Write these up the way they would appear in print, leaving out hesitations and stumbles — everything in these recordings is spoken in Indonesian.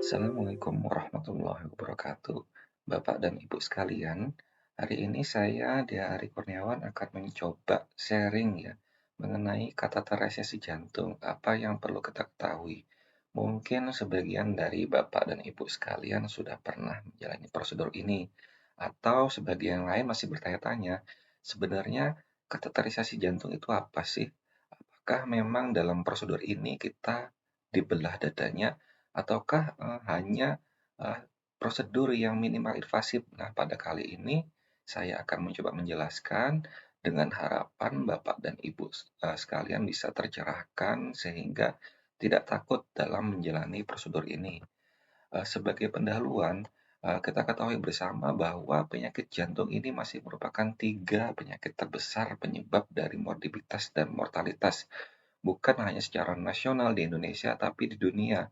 Assalamualaikum warahmatullahi wabarakatuh. Bapak dan Ibu sekalian, hari ini saya, Ari Kurniawan, akan mencoba sharing ya mengenai kateterisasi jantung. Apa yang perlu kita ketahui? Mungkin sebagian dari Bapak dan Ibu sekalian sudah pernah menjalani prosedur ini, atau sebagian lain masih bertanya-tanya, sebenarnya kateterisasi jantung itu apa sih? Apakah memang dalam prosedur ini kita dibelah dadanya ataukah hanya prosedur yang minimal invasif? Nah, pada kali ini saya akan mencoba menjelaskan dengan harapan Bapak dan Ibu sekalian bisa tercerahkan sehingga tidak takut dalam menjalani prosedur ini. Sebagai pendahuluan, kita ketahui bersama bahwa penyakit jantung ini masih merupakan tiga penyakit terbesar penyebab dari morbiditas dan mortalitas, bukan hanya secara nasional di Indonesia, tapi di dunia.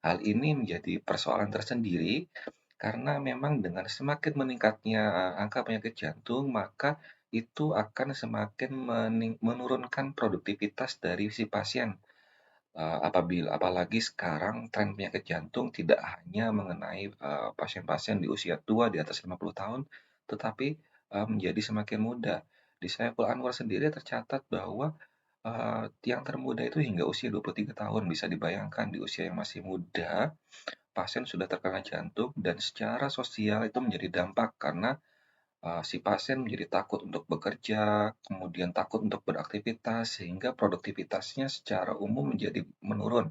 Hal ini menjadi persoalan tersendiri karena memang dengan semakin meningkatnya angka penyakit jantung, maka itu akan semakin menurunkan produktivitas dari si pasien. Apalagi sekarang tren penyakit jantung tidak hanya mengenai pasien-pasien di usia tua di atas 50 tahun, tetapi menjadi semakin muda. Di Saiful Anwar sendiri tercatat bahwa yang termuda itu hingga usia 23 tahun. Bisa dibayangkan di usia yang masih muda, pasien sudah terkena jantung dan secara sosial itu menjadi dampak karena si pasien menjadi takut untuk bekerja, kemudian takut untuk beraktivitas, sehingga produktivitasnya secara umum menjadi menurun.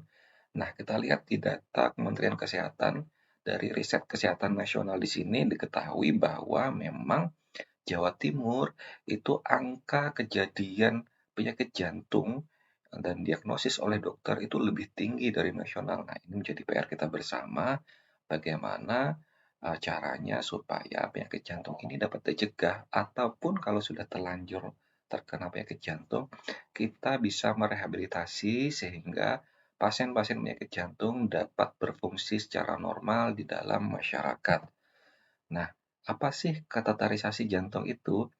Nah, kita lihat di data Kementerian Kesehatan, dari riset kesehatan nasional di sini diketahui bahwa memang Jawa Timur itu angka kejadian penyakit jantung dan diagnosis oleh dokter itu lebih tinggi dari nasional. Nah, ini menjadi PR kita bersama, bagaimana caranya supaya penyakit jantung ini dapat dicegah ataupun kalau sudah terlanjur terkena penyakit jantung, kita bisa merehabilitasi sehingga pasien-pasien penyakit jantung dapat berfungsi secara normal di dalam masyarakat. Nah, apa sih kateterisasi jantung itu?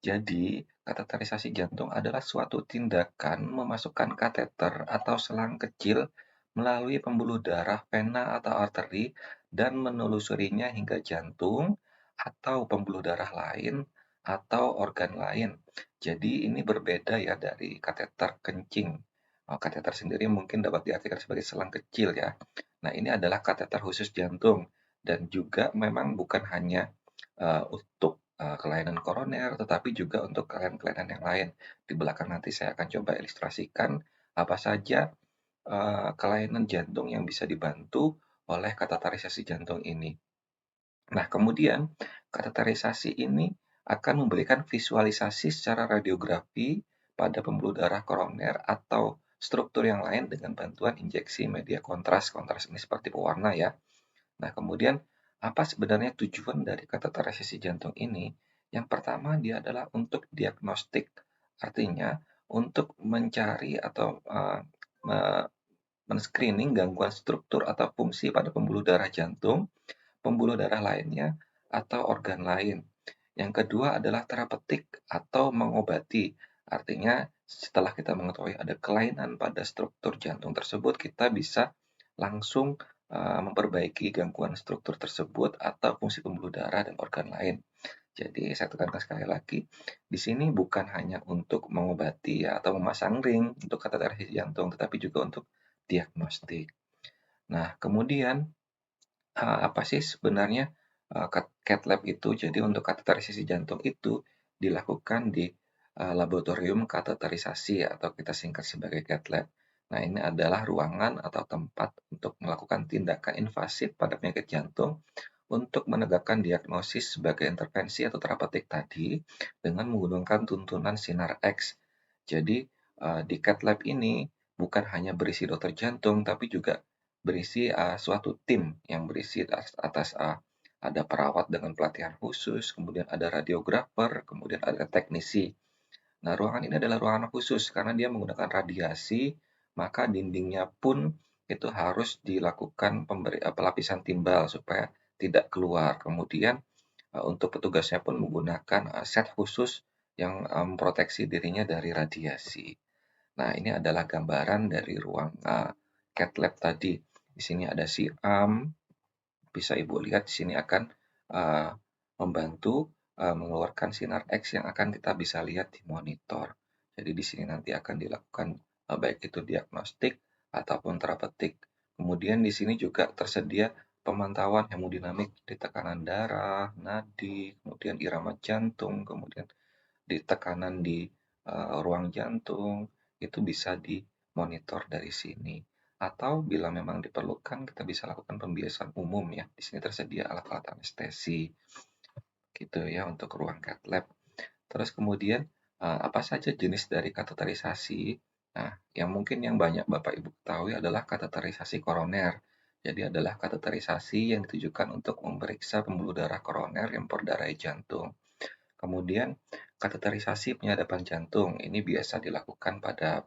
Jadi, kateterisasi jantung adalah suatu tindakan memasukkan kateter atau selang kecil melalui pembuluh darah vena atau arteri dan menelusurinya hingga jantung atau pembuluh darah lain atau organ lain. Jadi, ini berbeda ya dari kateter kencing. Kateter sendiri mungkin dapat diartikan sebagai selang kecil ya. Nah, ini adalah kateter khusus jantung dan juga memang bukan hanya untuk kelainan koroner, tetapi juga untuk kelainan-kelainan yang lain. Di belakang nanti saya akan coba ilustrasikan apa saja kelainan jantung yang bisa dibantu oleh kateterisasi jantung ini. Nah, kemudian kateterisasi ini akan memberikan visualisasi secara radiografi pada pembuluh darah koroner atau struktur yang lain dengan bantuan injeksi media kontras. Kontras ini seperti pewarna ya. Nah, kemudian apa sebenarnya tujuan dari kateterisasi jantung ini? Yang pertama, dia adalah untuk diagnostik, artinya untuk mencari atau men-screening gangguan struktur atau fungsi pada pembuluh darah jantung, pembuluh darah lainnya, atau organ lain. Yang kedua adalah terapeutik atau mengobati, artinya setelah kita mengetahui ada kelainan pada struktur jantung tersebut, kita bisa langsung memperbaiki gangguan struktur tersebut atau fungsi pembuluh darah dan organ lain. Jadi saya tekankan sekali lagi, di sini bukan hanya untuk mengobati ya, atau memasang ring untuk kateterisasi jantung, tetapi juga untuk diagnostik. Nah, kemudian apa sih sebenarnya cath lab itu? Jadi untuk kateterisasi jantung itu dilakukan di laboratorium kateterisasi atau kita singkat sebagai cath lab. Nah, ini adalah ruangan atau tempat untuk melakukan tindakan invasif pada penyakit jantung untuk menegakkan diagnosis sebagai intervensi atau terapeutik tadi dengan menggunakan tuntunan sinar X. Jadi di cath lab ini bukan hanya berisi dokter jantung, tapi juga berisi suatu tim yang berisi atas ada perawat dengan pelatihan khusus, kemudian ada radiografer, kemudian ada teknisi. Nah, ruangan ini adalah ruangan khusus karena dia menggunakan radiasi, maka dindingnya pun itu harus dilakukan pelapisan timbal supaya tidak keluar. Kemudian untuk petugasnya pun menggunakan set khusus yang memproteksi dirinya dari radiasi. Nah, ini adalah gambaran dari ruang cath lab tadi. Di sini ada siam, bisa Ibu lihat di sini akan uh, membantu mengeluarkan sinar X yang akan kita bisa lihat di monitor. Jadi di sini nanti akan dilakukan baik itu diagnostik ataupun terapeutik. Kemudian di sini juga tersedia pemantauan hemodinamik di tekanan darah, nadi, kemudian irama jantung, kemudian di tekanan di ruang jantung, itu bisa dimonitor dari sini. Atau bila memang diperlukan, kita bisa lakukan pembiasan umum ya. Di sini tersedia alat-alat anestesi, gitu ya, untuk ruang cath lab. Terus kemudian, apa saja jenis dari kateterisasi? Nah, yang mungkin yang banyak Bapak Ibu ketahui adalah kateterisasi koroner. Jadi adalah kateterisasi yang ditujukan untuk memeriksa pembuluh darah koroner yang berdarai jantung. Kemudian kateterisasi penyadapan jantung ini biasa dilakukan pada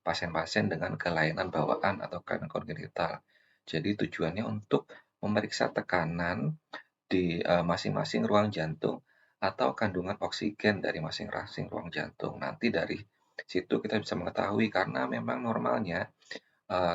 pasien-pasien dengan kelainan bawaan atau kelainan kongenital. Jadi tujuannya untuk memeriksa tekanan di masing-masing ruang jantung atau kandungan oksigen dari masing-masing ruang jantung. Nanti dari situ kita bisa mengetahui karena memang normalnya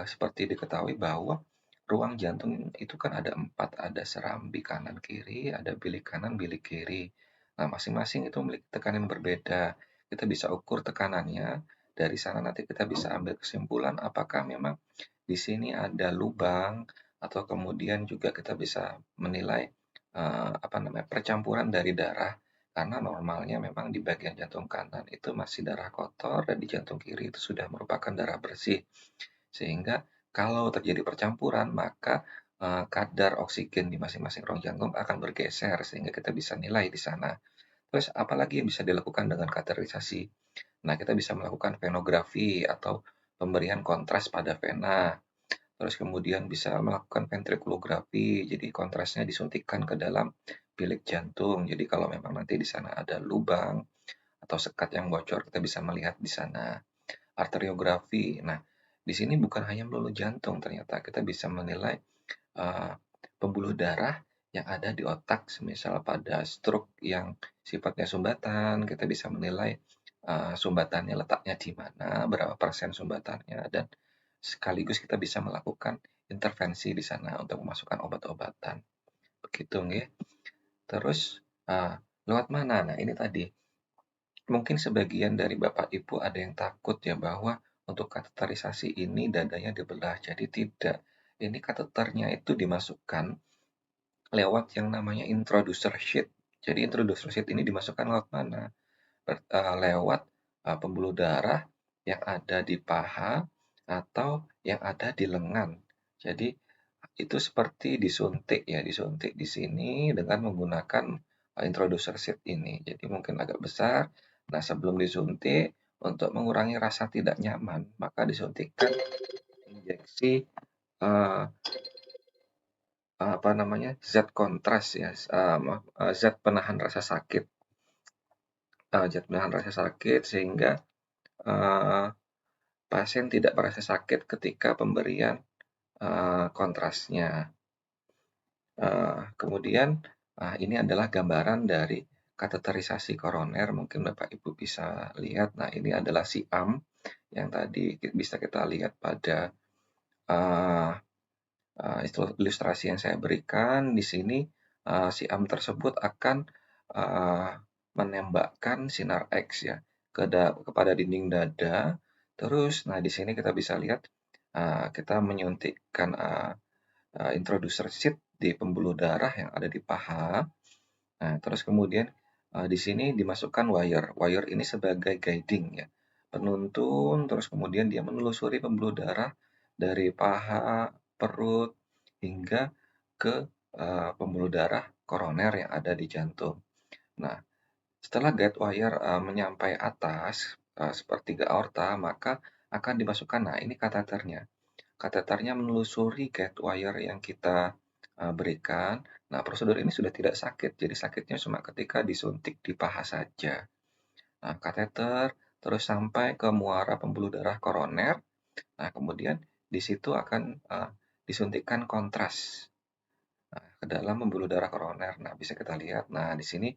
seperti diketahui bahwa ruang jantung itu kan ada 4, ada serambi kanan kiri, ada bilik kanan, bilik kiri. Nah, masing-masing itu memiliki tekanan yang berbeda. Kita bisa ukur tekanannya, dari sana nanti kita bisa ambil kesimpulan apakah memang di sini ada lubang atau kemudian juga kita bisa menilai percampuran dari darah karena normalnya memang di bagian jantung kanan itu masih darah kotor dan di jantung kiri itu sudah merupakan darah bersih. Sehingga kalau terjadi percampuran, maka kadar oksigen di masing-masing ruang jantung akan bergeser sehingga kita bisa nilai di sana. Terus apalagi yang bisa dilakukan dengan kateterisasi? Nah, kita bisa melakukan venografi atau pemberian kontras pada vena. Terus kemudian bisa melakukan ventrikulografi, jadi kontrasnya disuntikkan ke dalam bilik jantung. Jadi kalau memang nanti di sana ada lubang atau sekat yang bocor, kita bisa melihat di sana. Arteriografi. Nah, di sini bukan hanya melulu jantung, ternyata kita bisa menilai uh, pembuluh darah yang ada di otak, semisal pada stroke yang sifatnya sumbatan, kita bisa menilai sumbatannya letaknya di mana, berapa persen sumbatannya, dan sekaligus kita bisa melakukan intervensi di sana untuk memasukkan obat-obatan. Begitu nggih. Terus lewat mana? Nah, ini tadi mungkin sebagian dari Bapak Ibu ada yang takut ya bahwa untuk kateterisasi ini dadanya dibelah. Jadi tidak. Ini kateternya itu dimasukkan lewat yang namanya introducer sheath. Jadi introducer sheath ini dimasukkan lewat mana? Lewat pembuluh darah yang ada di paha atau yang ada di lengan. Jadi itu seperti disuntik ya, disuntik di sini dengan menggunakan introducer sheath ini. Jadi mungkin agak besar. Nah, sebelum disuntik, untuk mengurangi rasa tidak nyaman, maka disuntikkan injeksi uh, zat kontras ya, zat penahan rasa sakit, sehingga uh, pasien tidak merasa sakit ketika pemberian kontrasnya. Kemudian ini adalah gambaran dari kateterisasi koroner, mungkin Bapak Ibu bisa lihat. Nah, ini adalah siam yang tadi bisa kita lihat pada uh, ilustrasi yang saya berikan. Di sini siam tersebut akan menembakkan sinar X ya kepada dinding dada. Terus, nah di sini kita bisa lihat kita menyuntikkan introducer sheath di pembuluh darah yang ada di paha. Nah, terus kemudian di sini dimasukkan wire. Wire ini sebagai guiding ya, penuntun. Terus kemudian dia menelusuri pembuluh darah dari paha, perut hingga ke pembuluh darah koroner yang ada di jantung. Nah, setelah guide wire menyampai atas sepertiga aorta, maka akan dimasukkan. Nah, ini kateternya. Kateternya menelusuri guide wire yang kita berikan. Nah, prosedur ini sudah tidak sakit, jadi sakitnya cuma ketika disuntik di paha saja. Nah, kateter terus sampai ke muara pembuluh darah koroner. Nah, kemudian di situ akan disuntikkan kontras ke dalam pembuluh darah koroner. Nah, bisa kita lihat. Nah, di sini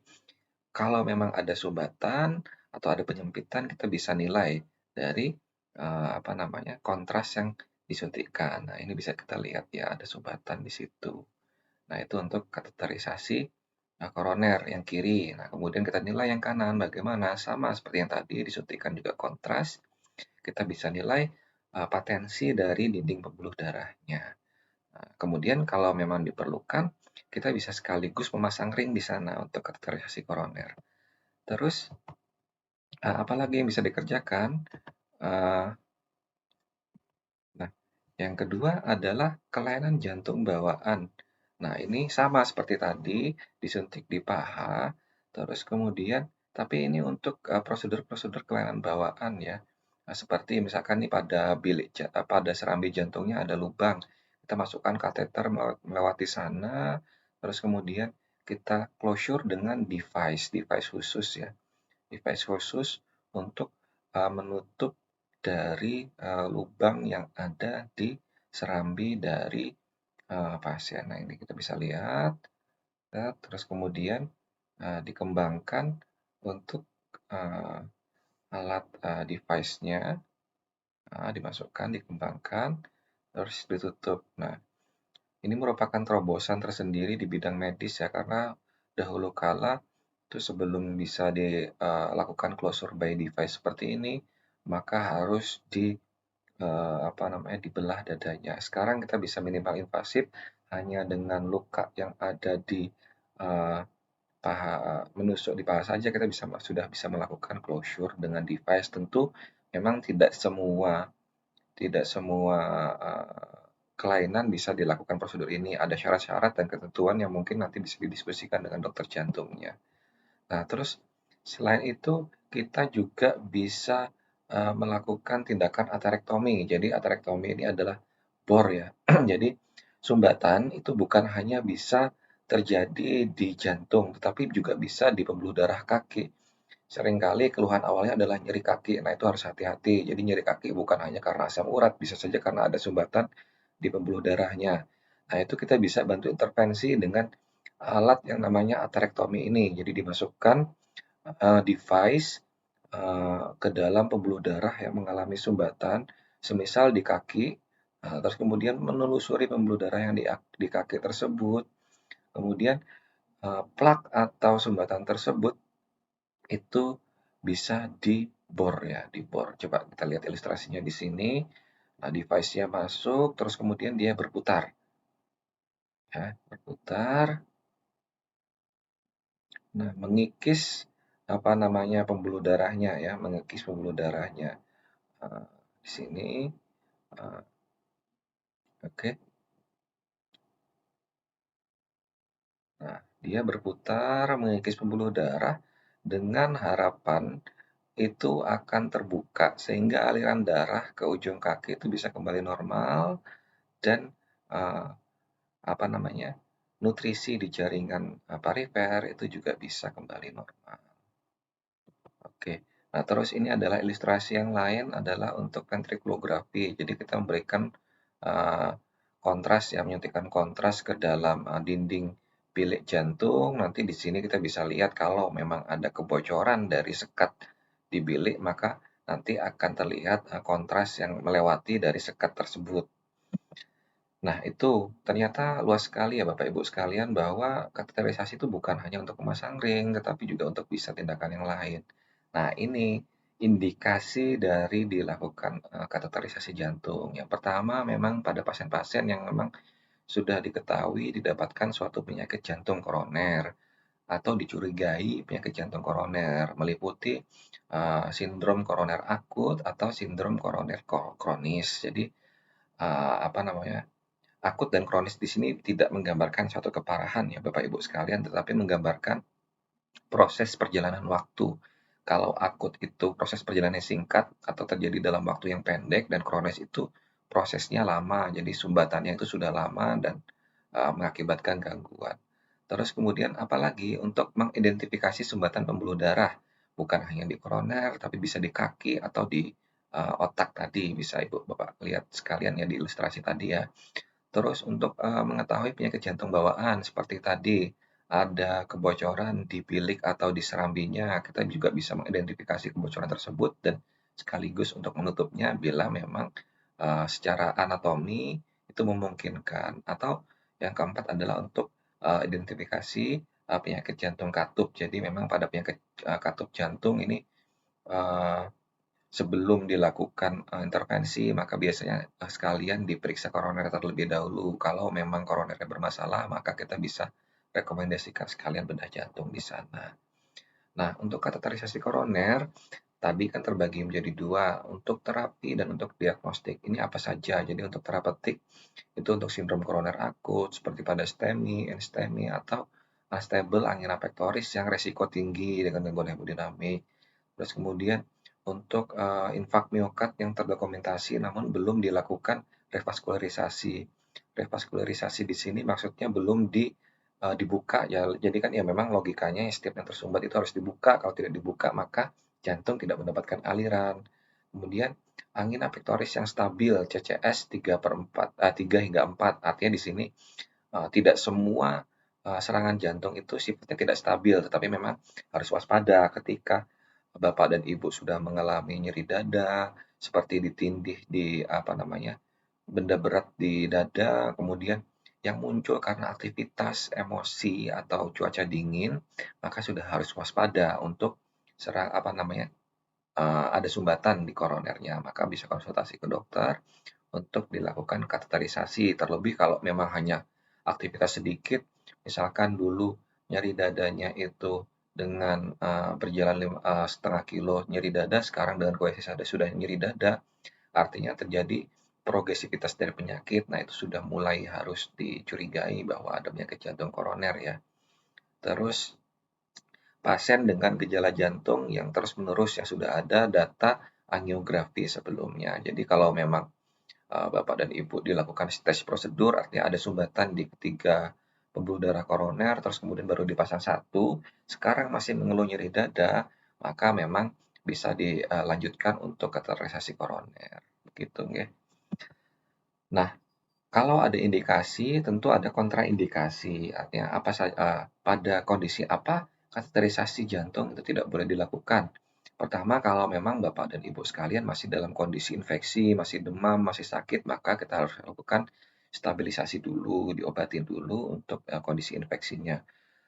kalau memang ada sumbatan atau ada penyempitan, kita bisa nilai dari kontras yang disuntikkan. Nah, ini bisa kita lihat ya, ada sumbatan di situ. Nah, itu untuk kateterisasi koroner yang kiri. Nah, kemudian kita nilai yang kanan bagaimana? Sama seperti yang tadi, disuntikan juga kontras. Kita bisa nilai patensi dari dinding pembuluh darahnya. Nah, kemudian kalau memang diperlukan, kita bisa sekaligus memasang ring di sana untuk kateterisasi koroner. Terus, apa lagi yang bisa dikerjakan? Eh, Nah, yang kedua adalah kelainan jantung bawaan. Nah, ini sama seperti tadi, disuntik di paha, terus kemudian, tapi ini untuk prosedur-prosedur kelainan bawaan ya. Nah, seperti misalkan nih pada serambi jantungnya ada lubang, kita masukkan kateter melewati sana, terus kemudian kita closure dengan device khusus ya. Device khusus untuk menutup dari lubang yang ada di serambi dari pasien. Nah, ini kita bisa lihat, terus kemudian dikembangkan untuk alat device-nya, dimasukkan, dikembangkan, terus ditutup. Nah, ini merupakan terobosan tersendiri di bidang medis ya, karena dahulu kala itu sebelum bisa dilakukan closure by device seperti ini, maka harus dibelah dadanya. Sekarang kita bisa minimal invasif hanya dengan luka yang ada di uh, paha, menusuk di paha saja kita sudah bisa melakukan closure dengan device. Tentu memang tidak semua kelainan bisa dilakukan prosedur ini. Ada syarat-syarat dan ketentuan yang mungkin nanti bisa didiskusikan dengan dokter jantungnya. Nah, terus selain itu kita juga bisa melakukan tindakan aterektomi. Jadi aterektomi ini adalah bor ya. Jadi sumbatan itu bukan hanya bisa terjadi di jantung, tetapi juga bisa di pembuluh darah kaki. Seringkali keluhan awalnya adalah nyeri kaki. Nah, itu harus hati-hati. Jadi nyeri kaki bukan hanya karena asam urat, bisa saja karena ada sumbatan di pembuluh darahnya. Nah, itu kita bisa bantu intervensi dengan alat yang namanya aterektomi ini. Jadi dimasukkan device ke dalam pembuluh darah yang mengalami sumbatan, semisal di kaki, terus kemudian menelusuri pembuluh darah yang di kaki tersebut, kemudian plak atau sumbatan tersebut itu bisa dibor ya, dibor. Coba kita lihat ilustrasinya di sini. Nah, device-nya masuk, terus kemudian dia berputar. Ya, berputar. Nah, mengikis apa namanya pembuluh darahnya ya, mengikis pembuluh darahnya. Nah, di sini, oke. Nah, dia berputar mengikis pembuluh darah dengan harapan itu akan terbuka sehingga aliran darah ke ujung kaki itu bisa kembali normal dan uh, apa namanya nutrisi di jaringan perifer itu juga bisa kembali normal. Oke. Nah, terus ini adalah ilustrasi yang lain adalah untuk ventrikulografi. Jadi kita memberikan uh, kontras ya, menyuntikkan kontras ke dalam dinding bilik jantung. Nanti di sini kita bisa lihat kalau memang ada kebocoran dari sekat di bilik, maka nanti akan terlihat kontras yang melewati dari sekat tersebut. Nah, itu ternyata luas sekali ya Bapak Ibu sekalian bahwa kateterisasi itu bukan hanya untuk memasang ring, tetapi juga untuk bisa tindakan yang lain. Nah, ini indikasi dari dilakukan kateterisasi jantung. Yang pertama memang pada pasien-pasien yang memang sudah diketahui didapatkan suatu penyakit jantung koroner atau dicurigai penyakit jantung koroner, meliputi sindrom koroner akut atau sindrom koroner kronis. Jadi, apa namanya, akut dan kronis di sini tidak menggambarkan suatu keparahan ya Bapak Ibu sekalian, tetapi menggambarkan proses perjalanan waktu. Kalau akut itu proses perjalanannya singkat atau terjadi dalam waktu yang pendek dan kronis itu prosesnya lama, jadi sumbatannya itu sudah lama dan mengakibatkan gangguan. Terus kemudian apalagi untuk mengidentifikasi sumbatan pembuluh darah, bukan hanya di koroner tapi bisa di kaki atau di otak tadi, bisa Ibu Bapak lihat sekalian ya di ilustrasi tadi ya. Terus untuk mengetahui penyakit jantung bawaan seperti tadi, ada kebocoran di bilik atau di serambinya, kita juga bisa mengidentifikasi kebocoran tersebut dan sekaligus untuk menutupnya bila memang secara anatomi itu memungkinkan. Atau Yang keempat adalah untuk identifikasi penyakit jantung katup. Jadi memang pada penyakit katup jantung ini eh, sebelum dilakukan intervensi, maka biasanya sekalian diperiksa koroner terlebih dahulu. Kalau memang koronernya bermasalah, maka kita bisa rekomendasikan sekalian bedah jantung di sana. Nah, untuk kateterisasi koroner, tadi kan terbagi menjadi dua, untuk terapi dan untuk diagnostik. Ini apa saja? Jadi untuk terapeutik, itu untuk sindrom koroner akut, seperti pada STEMI, NSTEMI, atau unstable angina pectoris yang resiko tinggi dengan gangguan hemodinamik. Terus kemudian untuk infak miokard yang terdokumentasi namun belum dilakukan revaskularisasi. Revaskularisasi di sini maksudnya belum dibuka ya. Jadi kan ya memang logikanya setiap yang tersumbat itu harus dibuka. Kalau tidak dibuka maka jantung tidak mendapatkan aliran. Kemudian angina pectoris yang stabil CCS 3 hingga 4. Artinya di sini tidak semua serangan jantung itu sifatnya tidak stabil, tetapi memang harus waspada ketika Bapak dan Ibu sudah mengalami nyeri dada, seperti ditindih di apa namanya, benda berat di dada, kemudian yang muncul karena aktivitas emosi atau cuaca dingin, maka sudah harus waspada untuk apa namanya, ada sumbatan di koronernya, maka bisa konsultasi ke dokter untuk dilakukan kateterisasi. Terlebih kalau memang hanya aktivitas sedikit, misalkan dulu nyeri dadanya itu dengan berjalan setengah kilo nyeri dada, sekarang dengan kondisi sadar sudah nyeri dada, artinya terjadi progresivitas dari penyakit. Nah, itu sudah mulai harus dicurigai bahwa ada penyakit jantung koroner ya. Terus pasien dengan gejala jantung yang terus-menerus yang sudah ada data angiografi sebelumnya. Jadi kalau memang Bapak dan Ibu dilakukan tes prosedur, artinya ada sumbatan di ketiga pembuluh darah koroner, terus kemudian baru dipasang satu, sekarang masih mengeluh nyeri dada, maka memang bisa dilanjutkan untuk kateterisasi koroner. Begitu, nggih. Nah, kalau ada indikasi, tentu ada kontraindikasi. Artinya apa saja, pada kondisi apa kateterisasi jantung itu tidak boleh dilakukan. Pertama, kalau memang Bapak dan Ibu sekalian masih dalam kondisi infeksi, masih demam, masih sakit, maka kita harus lakukan stabilisasi dulu, diobatin dulu untuk kondisi infeksinya.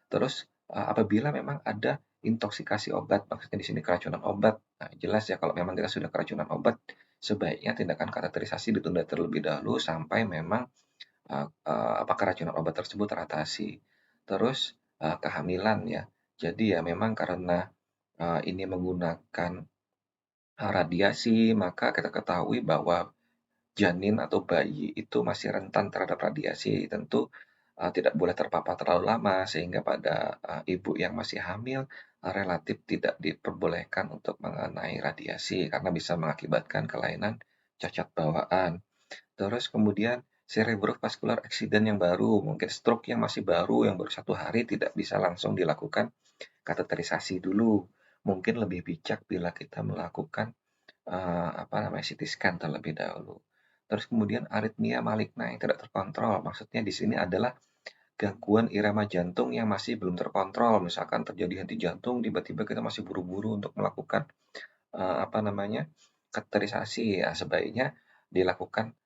Terus apabila memang ada intoksikasi obat, maksudnya di sini keracunan obat. Nah, jelas ya kalau memang kita sudah keracunan obat, sebaiknya tindakan kateterisasi ditunda terlebih dahulu sampai memang apa keracunan obat tersebut teratasi. Terus kehamilan ya. Jadi ya memang karena ini menggunakan radiasi, maka kita ketahui bahwa janin atau bayi itu masih rentan terhadap radiasi. Tentu tidak boleh terpapar terlalu lama sehingga pada ibu yang masih hamil relatif tidak diperbolehkan untuk mengenai radiasi karena bisa mengakibatkan kelainan cacat bawaan. Terus kemudian cerebrovascular accident yang baru, mungkin stroke yang masih baru, yang baru 1 hari tidak bisa langsung dilakukan kateterisasi dulu. Mungkin lebih bijak bila kita melakukan apa namanya CT scan terlebih dahulu. Terus kemudian aritmia maligna yang tidak terkontrol, maksudnya di sini adalah gangguan irama jantung yang masih belum terkontrol. Misalkan terjadi henti jantung, tiba-tiba kita masih buru-buru untuk melakukan apa namanya kateterisasi. Ya, sebaiknya dilakukan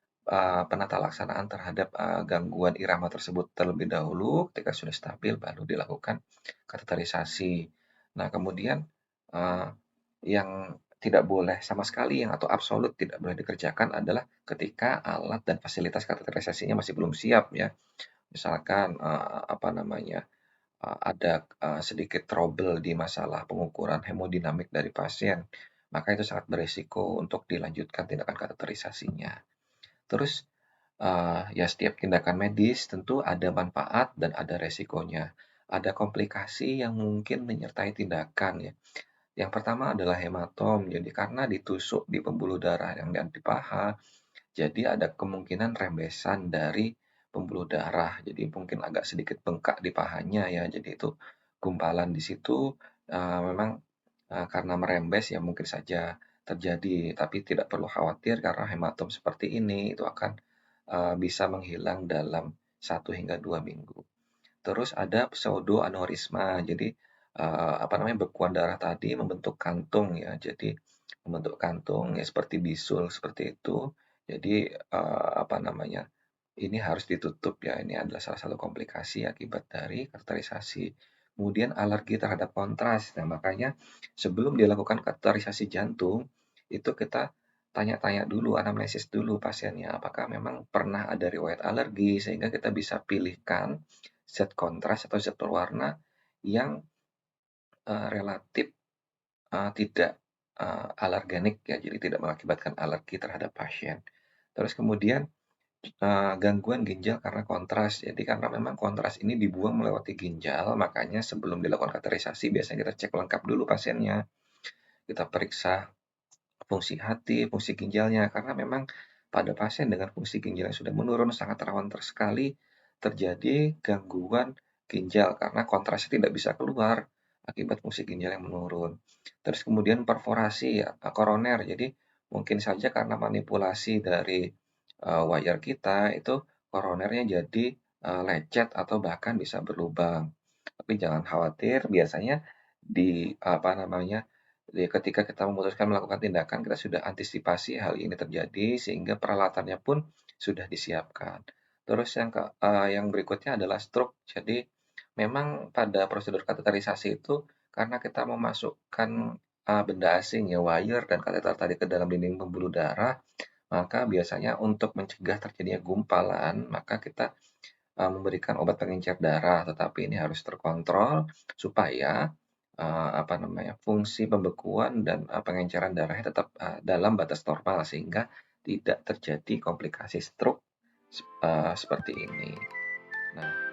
penata laksanaan terhadap gangguan irama tersebut terlebih dahulu. Ketika sudah stabil, baru dilakukan kateterisasi. Nah, kemudian uh, yang tidak boleh sama sekali yang atau absolut tidak boleh dikerjakan adalah ketika alat dan fasilitas kateterisasinya masih belum siap ya. Misalkan apa namanya ada sedikit trouble di masalah pengukuran hemodinamik dari pasien, maka itu sangat beresiko untuk dilanjutkan tindakan kateterisasinya. Terus ya setiap tindakan medis tentu ada manfaat dan ada resikonya. Ada komplikasi yang mungkin menyertai tindakan ya. Yang pertama adalah hematom. Jadi karena ditusuk di pembuluh darah yang di paha, jadi ada kemungkinan rembesan dari pembuluh darah. Jadi mungkin agak sedikit bengkak di pahanya ya. Jadi itu gumpalan di situ memang karena merembes ya mungkin saja terjadi, tapi tidak perlu khawatir karena hematom seperti ini itu akan bisa menghilang dalam 1 hingga 2 minggu. Terus ada pseudoaneurisma. Jadi apa namanya bekuan darah tadi membentuk kantung ya. Jadi membentuk kantung ya seperti bisul seperti itu. Jadi apa namanya ini harus ditutup ya, ini adalah salah satu komplikasi akibat dari kateterisasi. Kemudian alergi terhadap kontras. Nah, makanya sebelum dilakukan kateterisasi jantung, itu kita tanya-tanya dulu, anamnesis dulu pasiennya, apakah memang pernah ada riwayat alergi, sehingga kita bisa pilihkan zat kontras atau zat berwarna yang relatif tidak alergenik ya, jadi tidak mengakibatkan alergi terhadap pasien. Terus kemudian gangguan ginjal karena kontras. Jadi karena memang kontras ini dibuang melewati ginjal, makanya sebelum dilakukan kateterisasi biasanya kita cek lengkap dulu pasiennya. Kita periksa fungsi hati, fungsi ginjalnya, karena memang pada pasien dengan fungsi ginjal yang sudah menurun sangat rawan sekali terjadi gangguan ginjal karena kontrasnya tidak bisa keluar akibat fungsi ginjal yang menurun. Terus kemudian perforasi ya, koroner. Jadi mungkin saja karena manipulasi dari wire kita itu koronernya jadi lecet atau bahkan bisa berlubang. Tapi jangan khawatir, biasanya di apa namanya ketika kita memutuskan melakukan tindakan, kita sudah antisipasi hal ini terjadi sehingga peralatannya pun sudah disiapkan. Terus yang berikutnya adalah stroke. Jadi memang pada prosedur kateterisasi itu karena kita memasukkan benda asing ya, wire dan kateter tadi ke dalam dinding pembuluh darah, maka biasanya untuk mencegah terjadinya gumpalan, maka kita memberikan obat pengencer darah, tetapi ini harus terkontrol supaya apa namanya, fungsi pembekuan dan pengenceran darahnya tetap dalam batas normal sehingga tidak terjadi komplikasi stroke seperti ini. Nah,